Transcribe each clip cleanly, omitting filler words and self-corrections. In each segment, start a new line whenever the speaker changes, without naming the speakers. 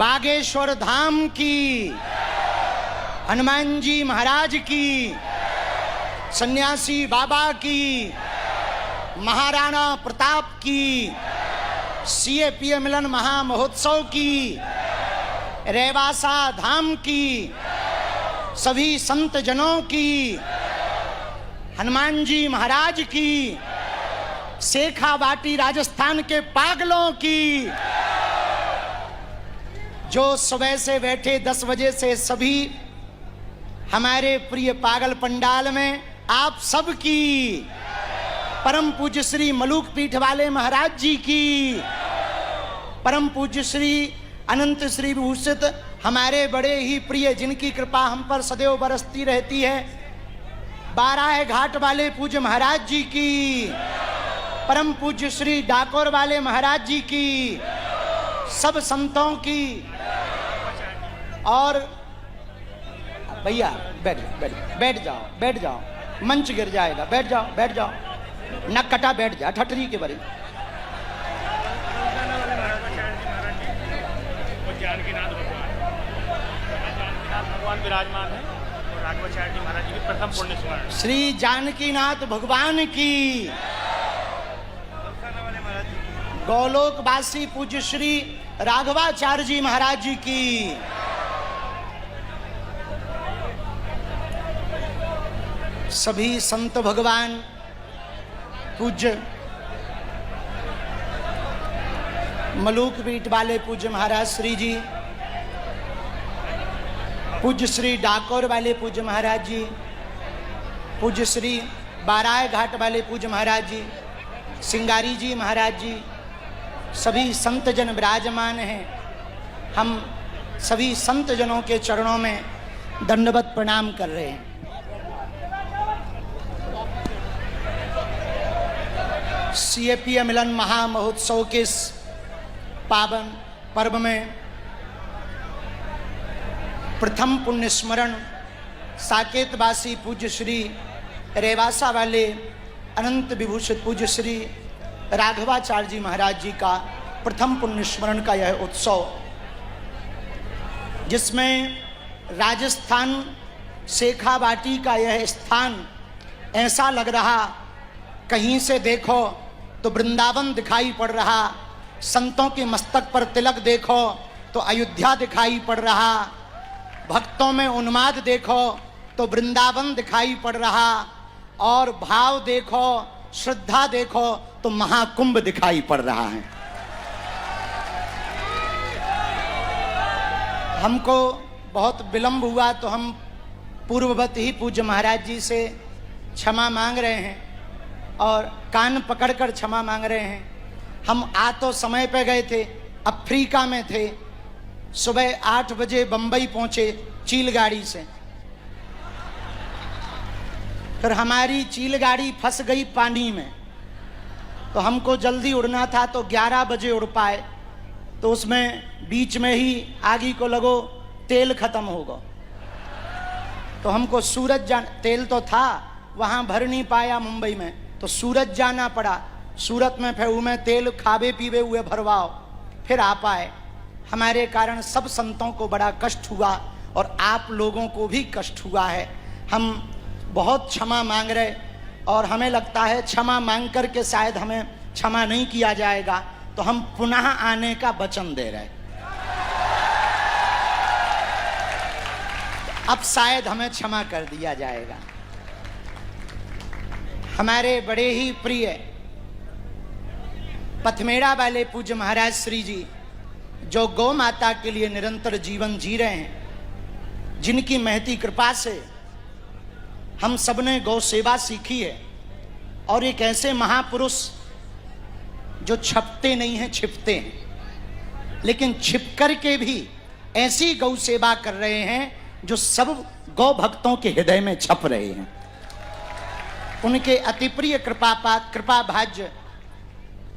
बागेश्वर धाम की, हनुमान जी महाराज की, सन्यासी बाबा की, महाराणा प्रताप की, सीएपीए मिलन महामहोत्सव की, रेवासा धाम की, सभी संत जनों की, हनुमान जी महाराज की, शेखावाटी राजस्थान के पागलों की, जो सुबह से बैठे 10 बजे से सभी हमारे प्रिय पागल पंडाल में आप सब की, परम पूज्य श्री मलूक पीठ वाले महाराज जी की, परम पूज्य श्री अनंत श्री भूषित हमारे बड़े ही प्रिय जिनकी कृपा हम पर सदैव बरसती रहती है, बाराह घाट वाले पूज्य महाराज जी की, परम पूज्य श्री डाकोर वाले महाराज जी की, सब संतों की। और भैया बैठ जाओ, मंच गिर जाएगा, बैठ जाओ, नक कटा, बैठ जा, ठटरी के बारे।
भगवान विराजमान है और राघवाचार्य जी महाराज जी की प्रथम पुण्य स्मरण।
श्री जानकीनाथ भगवान की, गौलोकवासी पूज्य श्री राघवाचार्य जी महाराज जी की, सभी संत भगवान पूज्य मलूक पीठ वाले पूज्य महाराज श्री जी, पूज्य श्री डाकोर वाले पूज्य महाराज जी, पूज्य श्री बाराह घाट वाले पूज्य महाराज जी, सिंगारी जी महाराज जी, सभी संत जन विराजमान हैं। हम सभी संत जनों के चरणों में दंडवत प्रणाम कर रहे हैं। सीएपीए मिलन महामहोत्सव के इस पावन पर्व में प्रथम पुण्य स्मरण साकेतवासी पूज्य श्री रेवासा वाले अनंत विभूषित पूज्य श्री राघवाचार्य जी महाराज जी का प्रथम पुण्य स्मरण का यह उत्सव, जिसमें राजस्थान शेखावाटी का यह स्थान ऐसा लग रहा, कहीं से देखो तो वृंदावन दिखाई पड़ रहा, संतों के मस्तक पर तिलक देखो तो अयोध्या दिखाई पड़ रहा, भक्तों में उन्माद देखो तो वृंदावन दिखाई पड़ रहा, और भाव देखो, श्रद्धा देखो तो महाकुंभ दिखाई पड़ रहा है। हमको बहुत विलंब हुआ तो हम पूर्ववत ही पूज्य महाराज जी से क्षमा मांग रहे हैं और कान पकड़कर क्षमा मांग रहे हैं। हम आ तो समय पे गए थे, अफ्रीका में थे, सुबह 8 बजे बंबई पहुंचे चील गाड़ी से, फिर हमारी चील गाड़ी फंस गई पानी में, तो हमको जल्दी उड़ना था तो 11 बजे उड़ पाए, तो उसमें बीच में ही आगी को लगो तेल खत्म होगा, तो हमको सूरत तेल तो था वहाँ भर नहीं पाया मुंबई में, तो सूरत जाना पड़ा। सूरत में फिर में तेल खावे पीवे हुए भरवाओ, फिर आ पाए। हमारे कारण सब संतों को बड़ा कष्ट हुआ और आप लोगों को भी कष्ट हुआ है। हम बहुत क्षमा मांग रहे और हमें लगता है क्षमा मांग करके शायद हमें क्षमा नहीं किया जाएगा, तो हम पुनः आने का वचन दे रहे। अब शायद हमें क्षमा कर दिया जाएगा। हमारे बड़े ही प्रिय पथमेड़ा वाले पूज्य महाराज श्री जी, जो गौ माता के लिए निरंतर जीवन जी रहे हैं, जिनकी महती कृपा से हम सबने गौ सेवा सीखी है, और एक ऐसे महापुरुष जो छपते नहीं हैं, छिपते हैं, लेकिन छिप कर के भी ऐसी गौ सेवा कर रहे हैं जो सब गौ भक्तों के हृदय में छप रहे हैं। उनके अति प्रिय कृपा भाज्य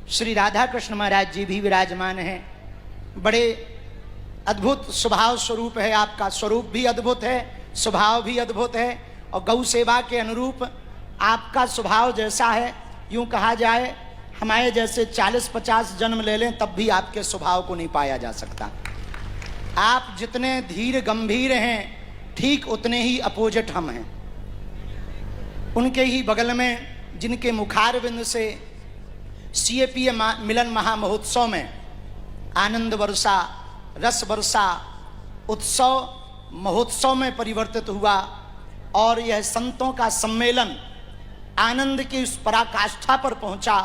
श्री राधा कृष्ण महाराज जी भी विराजमान हैं। बड़े अद्भुत स्वभाव स्वरूप है आपका, स्वरूप भी अद्भुत है, स्वभाव भी अद्भुत है, और गौ सेवा के अनुरूप आपका स्वभाव जैसा है, यूं कहा जाए हमारे जैसे 40-50 जन्म ले लें तब भी आपके स्वभाव को नहीं पाया जा सकता। आप जितने धीर गंभीर हैं, ठीक उतने ही अपोजिट हम हैं। उनके ही बगल में जिनके मुखारविंद से सीएपीए मिलन महामहोत्सव में आनंद वर्षा, रस वर्षा उत्सव महोत्सव में परिवर्तित हुआ और यह संतों का सम्मेलन आनंद की उस पराकाष्ठा पर पहुंचा।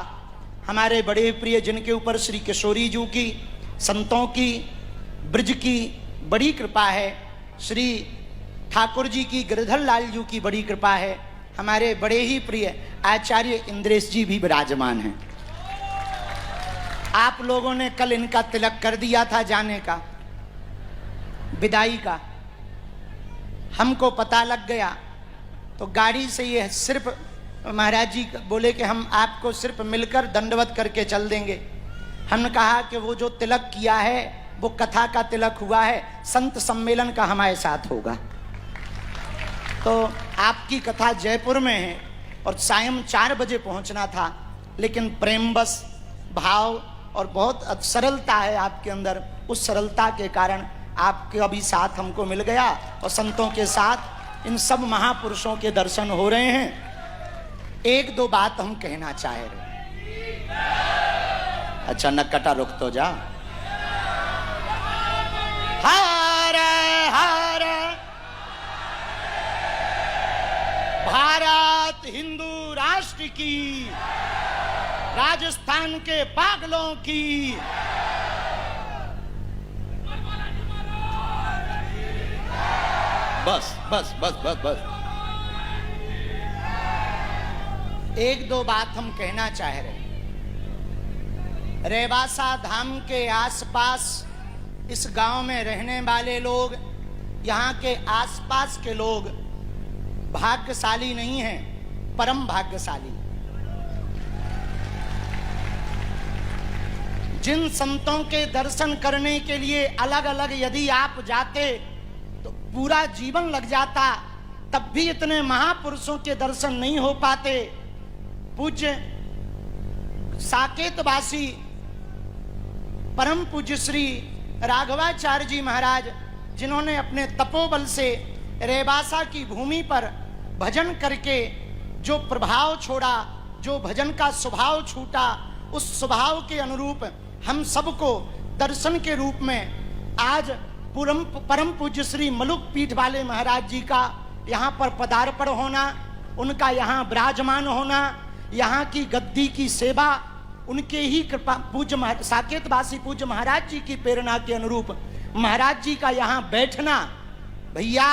हमारे बड़े प्रिय जिनके ऊपर श्री किशोरी जी की, संतों की, ब्रज की बड़ी कृपा है, श्री ठाकुर जी की, गिरधर लाल जी की बड़ी कृपा है, हमारे बड़े ही प्रिय आचार्य इंद्रेश जी भी विराजमान हैं। आप लोगों ने कल इनका तिलक कर दिया था जाने का, विदाई का। हमको पता लग गया तो गाड़ी से ये सिर्फ महाराज जी बोले कि हम आपको सिर्फ मिलकर दंडवत करके चल देंगे। हमने कहा कि वो जो तिलक किया है वो कथा का तिलक हुआ है, संत सम्मेलन का हमारे साथ होगा। तो आपकी कथा जयपुर में है और सायं 4 बजे पहुंचना था, लेकिन प्रेम बस भाव और बहुत सरलता है आपके अंदर, उस सरलता के कारण आपके अभी साथ हमको मिल गया और संतों के साथ इन सब महापुरुषों के दर्शन हो रहे हैं। एक दो बात हम कहना चाह रहे। अच्छा नक्कटा रुक तो जा। हर हर भारत हिंदू राष्ट्र की, राजस्थान के पागलों की। बस बस बस बस बस। एक दो बात हम कहना चाह रहे। रेवासा धाम के आसपास इस गांव में रहने वाले लोग, यहाँ के आसपास के लोग भाग्यशाली नहीं हैं, परम भाग्यशाली। जिन संतों के दर्शन करने के लिए अलग अलग यदि आप जाते तो पूरा जीवन लग जाता, तब भी इतने महापुरुषों के दर्शन नहीं हो पाते। पूज्य साकेतवासी परम पूज्य श्री राघवाचार्य जी महाराज, जिन्होंने अपने तपोबल से रेवासा की भूमि पर भजन करके जो प्रभाव छोड़ा, जो भजन का स्वभाव छूटा, उस स्वभाव के अनुरूप हम सबको दर्शन के रूप में आज परम पूज्य श्री मलुक पीठ वाले महाराज जी का यहाँ पर पदार्पण होना, उनका यहाँ विराजमान होना, यहाँ की गद्दी की सेवा, उनके ही कृपा पूज्य साकेतवासी पूज्य महाराज जी की प्रेरणा के अनुरूप महाराज जी का यहाँ बैठना, भैया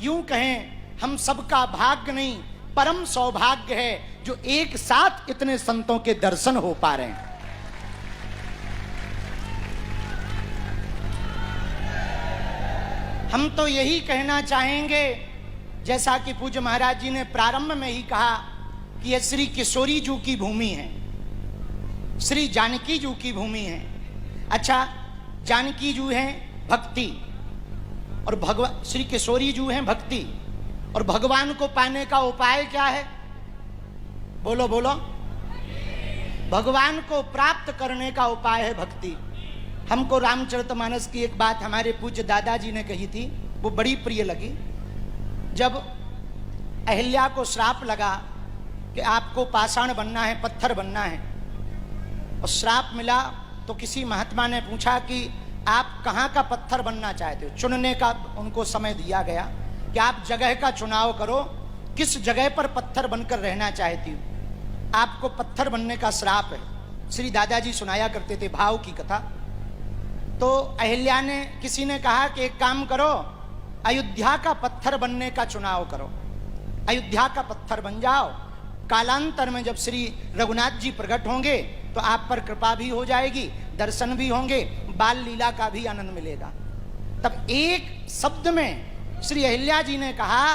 यूं कहें हम सबका भाग्य नहीं परम सौभाग्य है जो एक साथ इतने संतों के दर्शन हो पा रहे हैं। हम तो यही कहना चाहेंगे, जैसा कि पूज्य महाराज जी ने प्रारंभ में ही कहा कि यह श्री किशोरी जी की भूमि है, श्री जानकी जी की भूमि है। अच्छा, जानकी जी हैं भक्ति और भगवान श्री किशोरी जी हैं भक्ति, और भगवान को पाने का उपाय क्या है? बोलो बोलो। भगवान को प्राप्त करने का उपाय है भक्ति। हमको रामचरितमानस की एक बात हमारे पूज्य दादाजी ने कही थी, वो बड़ी प्रिय लगी। जब अहिल्या को श्राप लगा कि आपको पाषाण बनना है, पत्थर बनना है, और श्राप मिला तो किसी महात्मा ने पूछा कि आप कहाँ का पत्थर बनना चाहते हो? चुनने का उनको समय दिया गया कि आप जगह का चुनाव करो, किस जगह पर पत्थर बनकर रहना चाहती हो। आपको पत्थर बनने का श्राप है। श्री दादाजी सुनाया करते थे भाव की कथा। तो अहिल्या ने, किसी ने कहा कि एक काम करो, अयोध्या का पत्थर बनने का चुनाव करो, अयोध्या का पत्थर बन जाओ। कालांतर में जब श्री रघुनाथ जी प्रकट होंगे तो आप पर कृपा भी हो जाएगी, दर्शन भी होंगे, बाल लीला का भी आनंद मिलेगा। तब एक शब्द में श्री अहिल्या जी ने कहा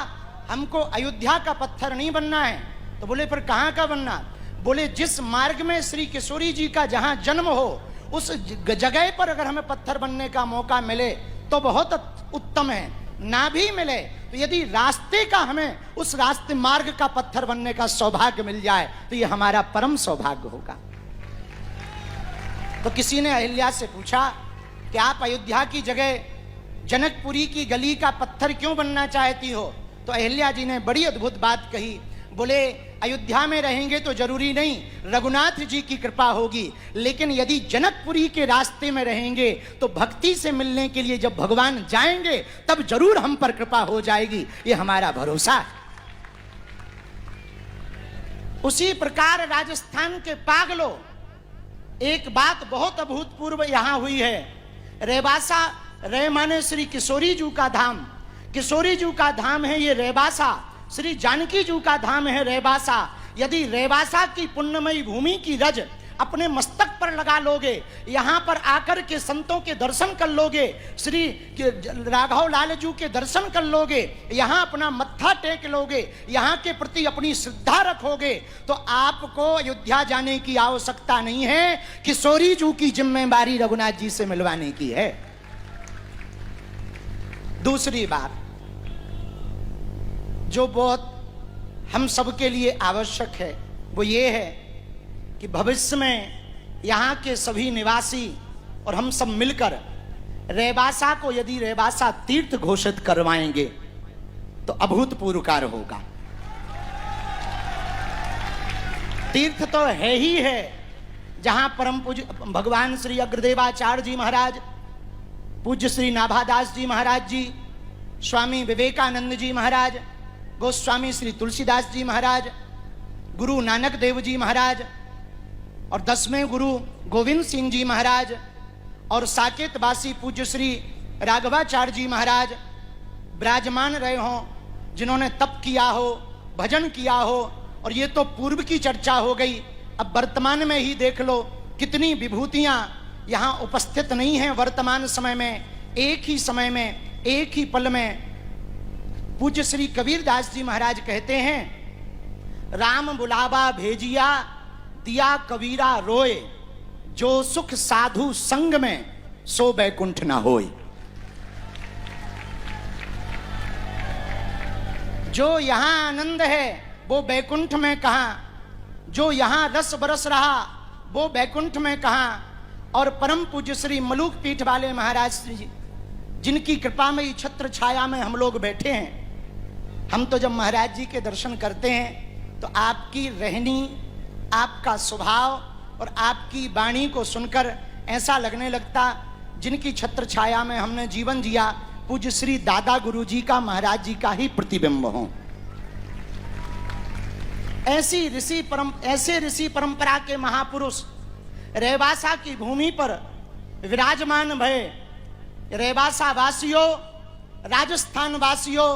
हमको अयोध्या का पत्थर नहीं बनना है। तो बोले फिर कहाँ का बनना? बोले जिस मार्ग में श्री किशोरी जी का जहाँ जन्म हो उस जगह पर अगर हमें पत्थर बनने का मौका मिले तो बहुत उत्तम है, ना भी मिले तो यदि रास्ते का हमें उस रास्ते मार्ग का पत्थर बनने का सौभाग्य मिल जाए तो ये हमारा परम सौभाग्य होगा। तो किसी ने अहिल्या से पूछा कि आप अयोध्या की जगह जनकपुरी की गली का पत्थर क्यों बनना चाहती हो? तो अहिल्या जी ने बड़ी अद्भुत बात कही। बोले अयोध्या में रहेंगे तो जरूरी नहीं रघुनाथ जी की कृपा होगी, लेकिन यदि जनकपुरी के रास्ते में रहेंगे तो भक्ति से मिलने के लिए जब भगवान जाएंगे तब जरूर हम पर कृपा हो जाएगी, ये हमारा भरोसा है। उसी प्रकार राजस्थान के पागलों, एक बात बहुत अभूतपूर्व यहां हुई है। रेवासा, रे माने श्री किशोरी जी का धाम, किशोरी जी का धाम है ये रेवासा, श्री जानकी जी का धाम है रेवासा। यदि रेवासा की पुण्यमयी भूमि की रज अपने मस्तक पर लगा लोगे, यहां पर आकर के संतों के दर्शन कर लोगे, श्री राघव लाल जी के दर्शन कर लोगे, यहां अपना मत्था टेक लोगे, यहां के प्रति अपनी श्रद्धा रखोगे, तो आपको अयोध्या जाने की आवश्यकता नहीं है। किशोरी जी की जिम्मेदारी रघुनाथ जी से मिलवाने की है। दूसरी बात जो बहुत हम सबके लिए आवश्यक है वो ये है कि भविष्य में यहाँ के सभी निवासी और हम सब मिलकर रेवासा को यदि रेवासा तीर्थ घोषित करवाएंगे तो अभूतपूर्व कार्य होगा। तीर्थ तो है ही है, जहां परम पूज्य भगवान श्री अग्रदेवाचार्य जी महाराज, पूज्य श्री नाभादास जी महाराज जी, स्वामी विवेकानंद जी महाराज, गोस्वामी श्री तुलसीदास जी महाराज, गुरु नानक देव जी महाराज और 10वें गुरु गोविंद सिंह जी महाराज और साकेतवासी पूज्य श्री राघवाचार्य जी महाराज विराजमान रहे हों, जिन्होंने तप किया हो, भजन किया हो। और ये तो पूर्व की चर्चा हो गई, अब वर्तमान में ही देख लो कितनी विभूतियां यहाँ उपस्थित नहीं हैं। वर्तमान समय में, एक ही समय में, एक ही पल में पूज्य श्री कबीरदास जी महाराज कहते हैं, राम बुलावा भेजिया दिया कबीरा रोए, जो सुख साधु संग में सो बैकुंठ ना होए। जो यहां आनंद है वो बैकुंठ में कहां, जो यहां रस बरस रहा वो बैकुंठ में कहां। और परम पूज्य श्री मलूक पीठ वाले महाराज श्री जी, जिनकी कृपा में छत्र छाया में हम लोग बैठे हैं, हम तो जब महाराज जी के दर्शन करते हैं तो आपकी रहनी, आपका स्वभाव और आपकी वाणी को सुनकर ऐसा लगने लगता जिनकी छत्र छाया में हमने जीवन जिया, पूज्य श्री दादा गुरु जी का, महाराज जी का ही प्रतिबिंब हो। ऐसे ऋषि परंपरा के महापुरुष रेवासा की भूमि पर विराजमान भय। रेवासा वासियों, राजस्थान वासियों,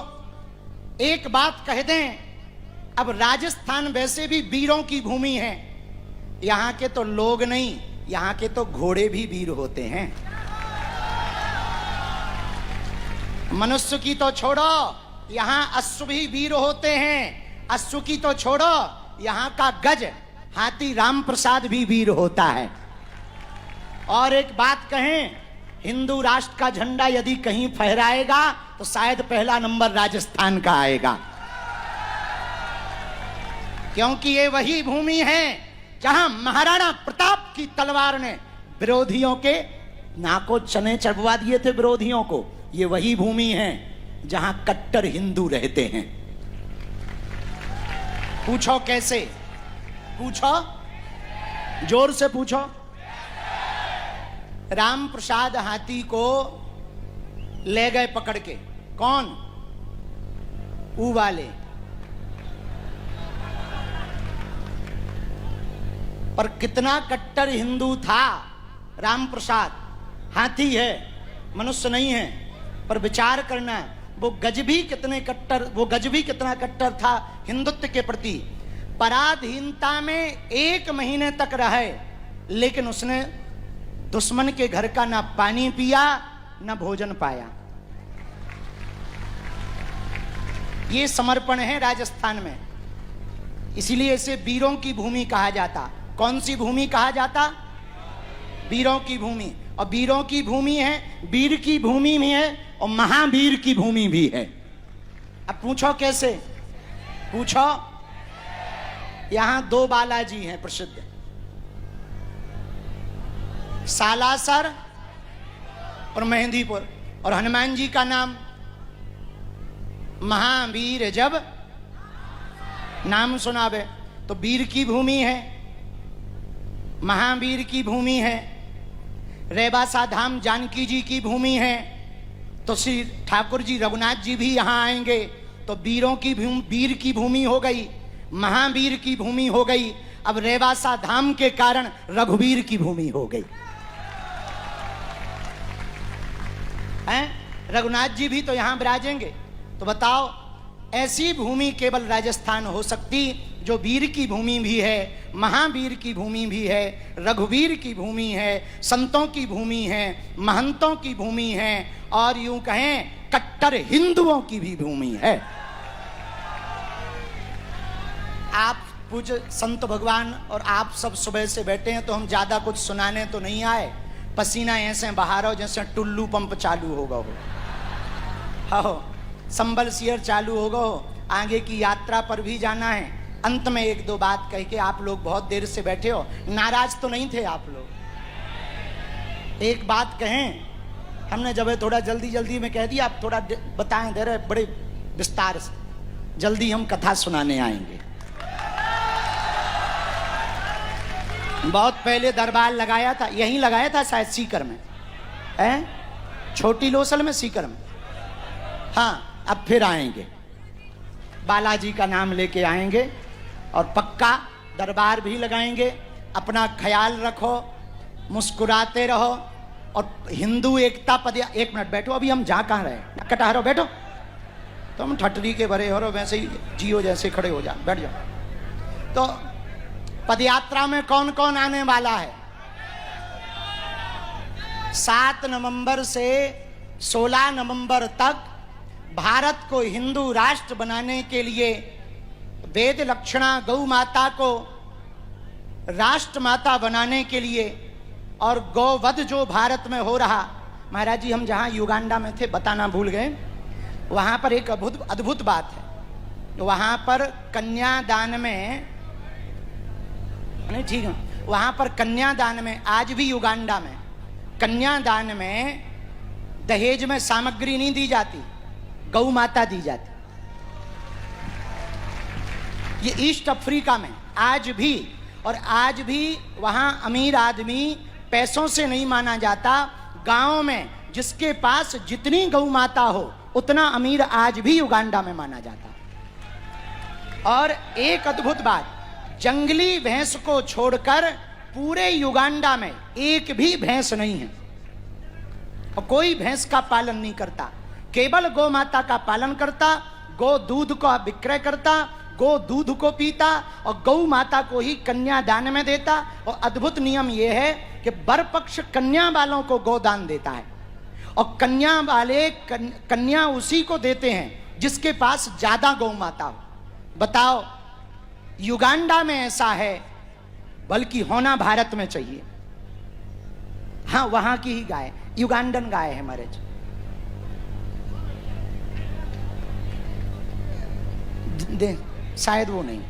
एक बात कह दें, अब राजस्थान वैसे भी वीरों की भूमि है। यहां के तो लोग नहीं, यहां के तो घोड़े भी वीर होते हैं। मनुष्य की तो छोड़ो, यहां अश्व भी वीर होते हैं। अश्व की तो छोड़ो, यहां का गज हाथी राम प्रसाद भी वीर होता है। और एक बात कहें, हिंदू राष्ट्र का झंडा यदि कहीं फहराएगा तो शायद पहला नंबर राजस्थान का आएगा, क्योंकि ये वही भूमि है जहां महाराणा प्रताप की तलवार ने विरोधियों के नाकों चने चढ़वा दिए थे विरोधियों को। ये वही भूमि है जहां कट्टर हिंदू रहते हैं। पूछो कैसे? पूछो, जोर से पूछो। राम प्रसाद हाथी को ले गए पकड़ के, कौन? ऊ वाले। पर कितना कट्टर हिंदू था राम प्रसाद। हाथी है, मनुष्य नहीं है, पर विचार करना है वो गज भी कितना कट्टर था हिंदुत्व के प्रति। पराधीनता में 1 महीने तक रहे, लेकिन उसने दुश्मन के घर का ना पानी पिया ना भोजन पाया। ये समर्पण है राजस्थान में, इसीलिए इसे वीरों की भूमि कहा जाता। कौन सी भूमि कहा जाता? वीरों की भूमि। और वीरों की भूमि है, वीर की भूमि भी है और महावीर की भूमि भी है। अब पूछो कैसे? पूछो। यहां 2 बालाजी हैं प्रसिद्ध, सालासर और मेहंदीपुर। और हनुमान जी का नाम महावीर जब नाम सुनावे, तो वीर की भूमि है, महावीर की भूमि है। रेवासा धाम जानकी जी की भूमि है, तो श्री ठाकुर जी रघुनाथ जी भी यहां आएंगे, तो वीरों की वीर की भूमि हो गई, महावीर की भूमि हो गई। अब रेवासा धाम के कारण रघुवीर की भूमि हो गई हैं? रघुनाथ जी भी तो यहां विराजेंगे। तो बताओ, ऐसी भूमि केवल राजस्थान हो सकती जो वीर की भूमि भी है, महावीर की भूमि भी है, रघुवीर की भूमि है, संतों की भूमि है, महंतों की भूमि है, और यूं कहें कट्टर हिंदुओं की भी भूमि है। आप पूज्य संत भगवान और आप सब सुबह से बैठे हैं, तो हम ज्यादा कुछ सुनाने तो नहीं आए। पसीना ऐसे बहा रहा हो जैसे टुल्लू पंप चालू होगा हो, संबल सियर चालू होगा हो, आगे की यात्रा पर भी जाना है। अंत में एक दो बात कह के, आप लोग बहुत देर से बैठे हो, नाराज तो नहीं थे आप लोग? एक बात कहें, हमने जब थोड़ा जल्दी जल्दी में कह दिया, आप थोड़ा बताएं दे रहे बड़े विस्तार से, जल्दी हम कथा सुनाने आएंगे। बहुत पहले दरबार लगाया था, यहीं लगाया था शायद सीकर में, हैं? छोटी लोसल में, सीकर में। हाँ, अब फिर आएंगे, बालाजी का नाम लेके आएंगे और पक्का दरबार भी लगाएंगे। अपना ख्याल रखो, मुस्कुराते रहो, और हिंदू एकता पद। एक मिनट बैठो, अभी हम जा कहाँ रहे, कटा रहो, बैठो। तुम ठटरी के भरे हो, वैसे ही जियो जैसे खड़े हो जाओ, बैठ जाओ। तो पदयात्रा में कौन कौन आने वाला है? 7 नवंबर से 16 नवंबर तक भारत को हिंदू राष्ट्र बनाने के लिए वेद लक्षणा गौ माता को राष्ट्र माता बनाने के लिए, और गौवध जो भारत में हो रहा। महाराज जी, हम जहां युगांडा में थे, बताना भूल गए, वहां पर एक अद्भुत बात है। वहां पर कन्यादान में, नहीं ठीक है, वहां पर कन्यादान में, आज भी युगांडा में कन्यादान में दहेज में सामग्री नहीं दी जाती, गौ माता दी जाती। ये ईस्ट अफ्रीका में आज भी, और आज भी वहां अमीर आदमी पैसों से नहीं माना जाता। गांव में जिसके पास जितनी गौ माता हो उतना अमीर आज भी युगांडा में माना जाता। और एक अद्भुत बात, जंगली भैंस को छोड़कर पूरे युगांडा में एक भी भैंस नहीं है, और कोई भैंस का पालन नहीं करता, केवल गौ माता का पालन करता, गौ दूध का विक्रय करता, गौ दूध को पीता, और गौ माता को ही कन्यादान में देता। और अद्भुत नियम यह है कि वर पक्ष कन्या वालों को गोदान देता है, और कन्या वाले कन्या उसी को देते हैं जिसके पास ज्यादा गौ माता हो। बताओ, युगांडा में ऐसा है, बल्कि होना भारत में चाहिए। हाँ, वहां की ही गाय, युगांडन गाय है महाराज। दे शायद वो नहीं,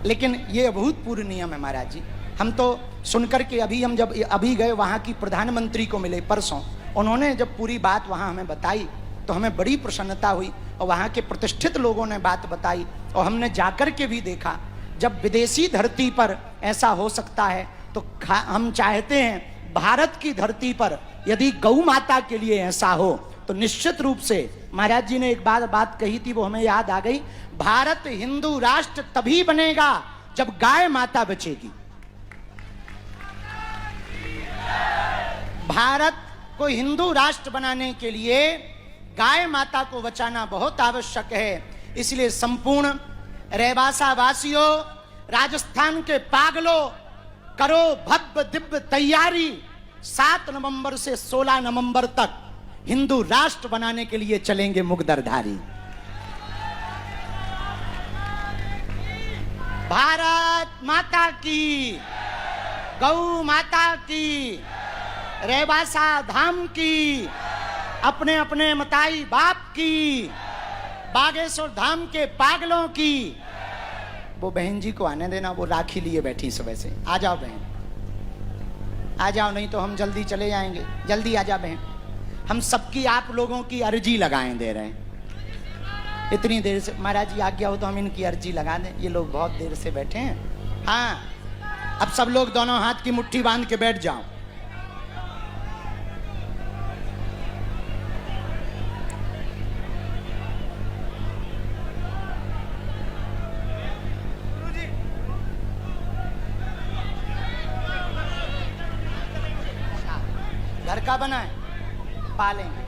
लेकिन ये अभूतपूर्व नियम है महाराज जी। हम तो सुनकर के हम जब अभी गए, वहां की प्रधानमंत्री को मिले परसों, उन्होंने जब पूरी बात वहां हमें बताई तो हमें बड़ी प्रसन्नता हुई, और वहां के प्रतिष्ठित लोगों ने बात बताई, और हमने जाकर के भी देखा। जब विदेशी धरती पर ऐसा हो सकता है, तो हम चाहते हैं भारत की धरती पर यदि गौ माता के लिए ऐसा हो, तो निश्चित रूप से महाराज जी ने एक बात कही थी, वो हमें याद आ गई। भारत हिंदू राष्ट्र तभी बनेगा जब गाय माता बचेगी। भारत को हिंदू राष्ट्र बनाने के लिए गाय माता को बचाना बहुत आवश्यक है। इसलिए संपूर्ण रेवासा वासियों, राजस्थान के पागलों, करो भव्य दिव्य तैयारी। 7 नवंबर से 16 नवंबर तक हिंदू राष्ट्र बनाने के लिए चलेंगे मुगदरधारी। भारत माता की, गौ माता की, रेवासा धाम की, अपने अपने मताई बाप की, बागेश्वर धाम के पागलों की। वो बहन जी को आने देना, वो राखी लिए बैठी सुबह से। आ जाओ बहन, आ जाओ, नहीं तो हम जल्दी चले जाएंगे। जल्दी आ जा बहन। हम सबकी आप लोगों की अर्जी लगाएं दे रहे हैं। इतनी देर से महाराज जी आज्ञा हो तो हम इनकी अर्जी लगा दें, ये लोग बहुत देर से बैठे हैं। हाँ, अब सब लोग दोनों हाथ की मुट्ठी बांध के बैठ जाओ। घर का बना है, पालेंगे।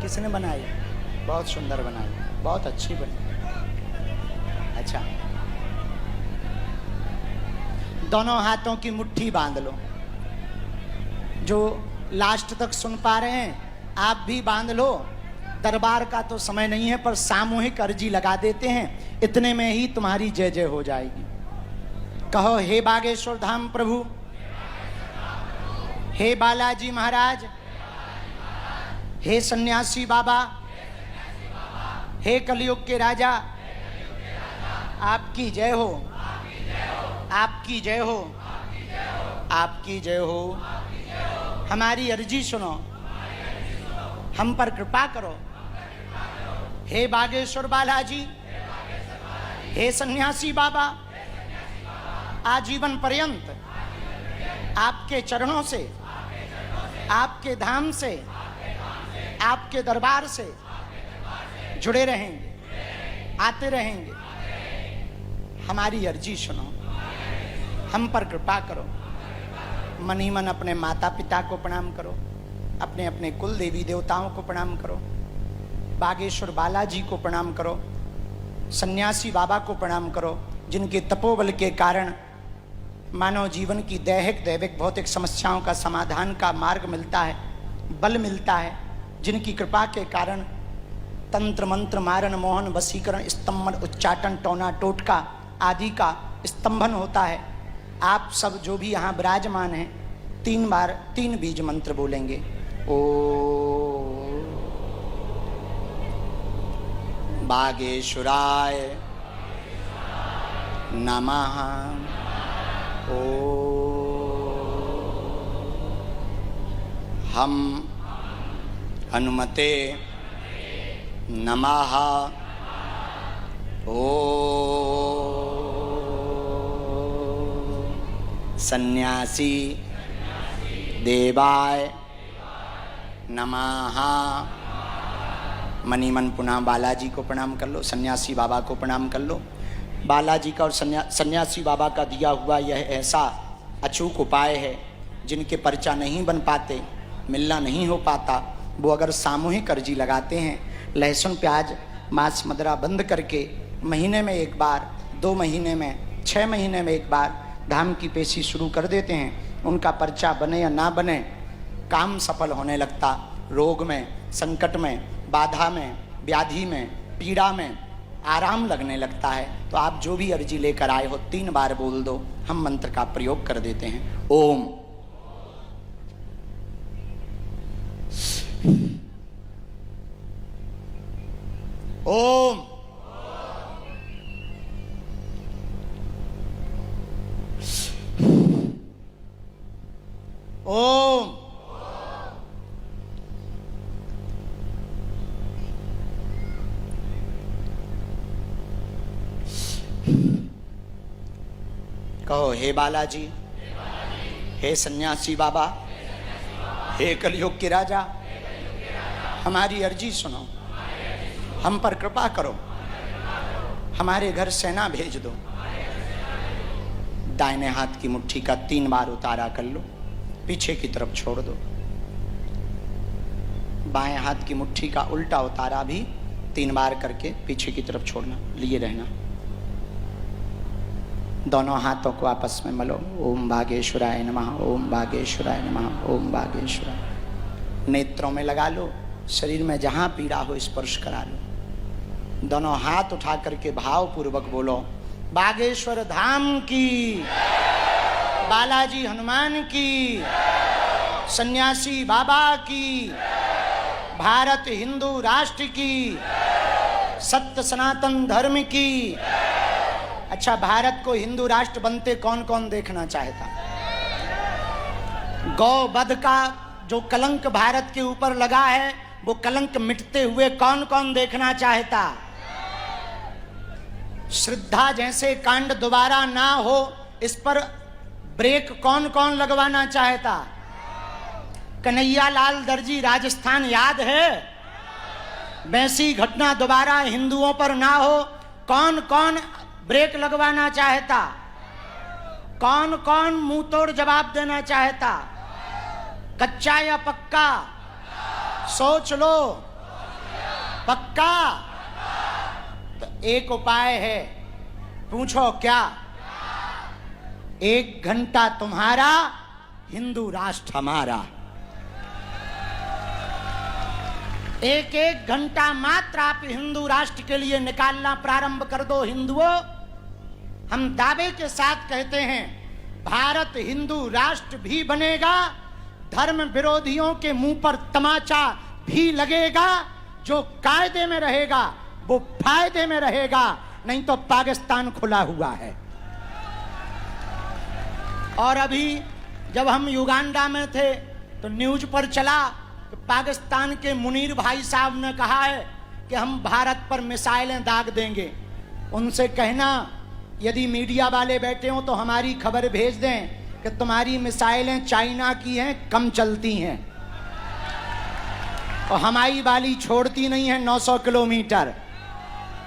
किसने बनाई? बहुत सुंदर बनाई, बहुत अच्छी बनी। अच्छा, दोनों हाथों की मुट्ठी बांध लो। जो लास्ट तक सुन पा रहे हैं आप भी बांध लो। दरबार का तो समय नहीं है, पर सामूहिक अर्जी लगा देते हैं, इतने में ही तुम्हारी जय जय हो जाएगी। कहो, हे बागेश्वर धाम प्रभु, हे बालाजी महाराज, हे सन्यासी बाबा, हे कलयुग के राजा, आपकी जय हो, आपकी जय हो, आपकी जय हो। हमारी अर्जी सुनो, हम पर कृपा करो। हे बागेश्वर बालाजी, हे सन्यासी बाबा, आजीवन पर्यंत आपके चरणों से, आपके धाम से, आपके दरबार से जुड़े रहेंगे, आते रहेंगे। हमारी अर्जी सुनो, हम पर कृपा करो। मन ही मन अपने माता पिता को प्रणाम करो, अपने अपने कुल देवी देवताओं को प्रणाम करो, बागेश्वर बालाजी को प्रणाम करो, सन्यासी बाबा को प्रणाम करो, जिनके तपोबल के कारण मानव जीवन की दैहिक दैविक भौतिक समस्याओं का समाधान का मार्ग मिलता है, बल मिलता है, जिनकी कृपा के कारण तंत्र मंत्र मारण मोहन वशीकरण स्तंभन उच्चाटन टोना टोटका आदि का स्तंभन होता है। आप सब जो भी यहाँ विराजमान हैं 3 बार 3 बीज मंत्र बोलेंगे। ओ बागेश्वराय नमः। ओ हम हनुमते नमः। ओ सन्यासी देवाय नमः। मनी मन पुनः बालाजी को प्रणाम कर लो, सन्यासी बाबा को प्रणाम कर लो। बालाजी का और सन्यासी बाबा का दिया हुआ यह ऐसा अचूक उपाय है, जिनके पर्चा नहीं बन पाते, मिलना नहीं हो पाता, वो अगर सामूहिक अर्जी लगाते हैं, लहसुन प्याज मांस मदिरा बंद करके महीने में एक बार, 2 महीने में, 6 महीने में एक बार धाम की पेशी शुरू कर देते हैं, उनका पर्चा बने या ना बने, काम सफल होने लगता। रोग में, संकट में, बाधा में, व्याधि में, पीड़ा में आराम लगने लगता है। तो आप जो भी अर्जी लेकर आए हो 3 बार बोल दो, हम मंत्र का प्रयोग कर देते हैं। ओम ओम ओम कहो, हे बालाजी, हे सन्यासी बाबा, हे कलयुग के राजा, हमारी अर्जी सुनो, हम पर कृपा करो, हमारे घर सेना भेज दो। दाहिने हाथ की मुट्ठी का 3 बार उतारा कर लो, पीछे की तरफ छोड़ दो। बाएं हाथ की मुट्ठी का उल्टा उतारा भी 3 बार करके पीछे की तरफ छोड़ना, लिए रहना। दोनों हाथों को आपस में मलो। ओम भागेश्वराय नमः, ओम भागेश्वराय नमः, ओम भागेश्वराय। नेत्रों में लगा लो, शरीर में जहां पीड़ा हो स्पर्श करा लो। दोनों हाथ उठा करके भाव पूर्वक बोलो, बागेश्वर धाम की, बालाजी हनुमान की, सन्यासी बाबा की, भारत हिंदू राष्ट्र की, सत्य सनातन धर्म की। अच्छा, भारत को हिंदू राष्ट्र बनते कौन कौन देखना चाहता? गौवध का जो कलंक भारत के ऊपर लगा है, वो कलंक मिटते हुए कौन कौन देखना चाहता? श्रद्धा जैसे कांड दोबारा ना हो, इस पर ब्रेक कौन कौन लगवाना चाहता? कन्हैया लाल दर्जी राजस्थान याद है? वैसी घटना दोबारा हिंदुओं पर ना हो, कौन कौन ब्रेक लगवाना चाहता? कौन कौन मुंह तोड़ जवाब देना चाहता? कच्चा या पक्का? सोच लो। पक्का? तो एक उपाय है, पूछो क्या? 1 घंटा तुम्हारा, हिंदू राष्ट्र हमारा। 1 घंटा मात्र आप हिंदू राष्ट्र के लिए निकालना प्रारंभ कर दो हिंदुओं। हम दावे के साथ कहते हैं, भारत हिंदू राष्ट्र भी बनेगा, धर्म विरोधियों के मुंह पर तमाचा भी लगेगा। जो कायदे में रहेगा वो फायदे में रहेगा, नहीं तो पाकिस्तान खुला हुआ है। और अभी जब हम युगांडा में थे तो न्यूज पर चला कि पाकिस्तान के मुनीर भाई साहब ने कहा है कि हम भारत पर मिसाइलें दाग देंगे। उनसे कहना, यदि मीडिया वाले बैठे हों तो हमारी खबर भेज दें कि तुम्हारी मिसाइलें चाइना की हैं, कम चलती हैं, और हमारी वाली छोड़ती नहीं है 900 किलोमीटर।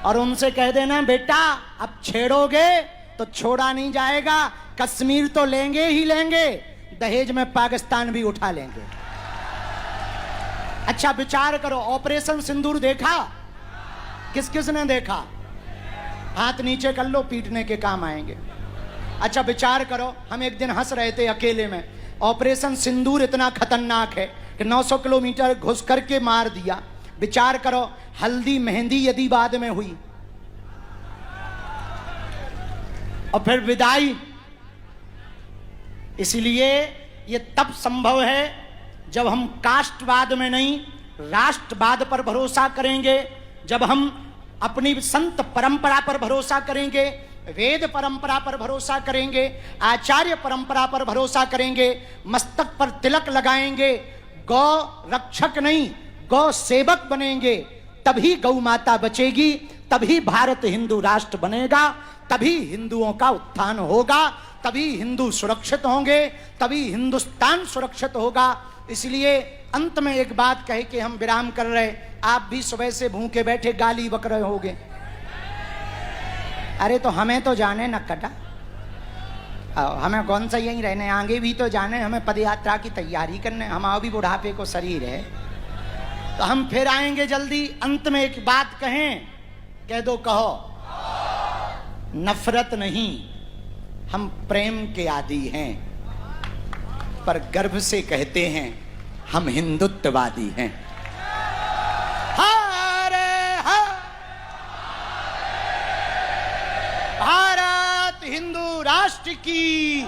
और उनसे कह देना, बेटा अब छेड़ोगे तो छोड़ा नहीं जाएगा, कश्मीर तो लेंगे ही लेंगे, दहेज में पाकिस्तान भी उठा लेंगे। अच्छा विचार करो, ऑपरेशन सिंदूर देखा? किस किस ने देखा? हाथ नीचे कर लो, पीटने के काम आएंगे। अच्छा विचार करो, हम एक दिन हंस रहे थे अकेले में, ऑपरेशन सिंदूर इतना खतरनाक है कि 900 किलोमीटर घुस करके मार दिया। विचार करो, हल्दी मेहंदी यदि बाद में हुई और फिर विदाई। इसलिए ये तब संभव है जब हम कास्टवाद में नहीं, राष्ट्रवाद पर भरोसा करेंगे, जब हम अपनी संत परंपरा पर भरोसा करेंगे, वेद परंपरा पर भरोसा करेंगे, आचार्य परंपरा पर भरोसा करेंगे, मस्तक पर तिलक लगाएंगे, गौ रक्षक नहीं गौ सेवक बनेंगे, तभी गौ माता बचेगी, तभी भारत हिंदू राष्ट्र बनेगा, तभी हिंदुओं का उत्थान होगा, तभी हिंदू सुरक्षित होंगे, तभी हिंदुस्तान सुरक्षित होगा। इसलिए अंत में एक बात कह के हम विराम कर रहे, आप भी सुबह से भूखे बैठे गाली बक रहे होगे, अरे तो हमें तो जाने न कटा, हमें कौन सा यहीं रहने, आगे भी तो जाने, हमें पदयात्रा की तैयारी करने, हमारा भी बुढ़ापे को शरीर है, तो हम फिर आएंगे जल्दी। अंत में एक बात कहें, कह दो, कहो। नफरत नहीं, हम प्रेम के आदी हैं, पर गर्व से कहते हैं हम हिंदुत्ववादी हैं। हरे हर भारत हिंदू राष्ट्र की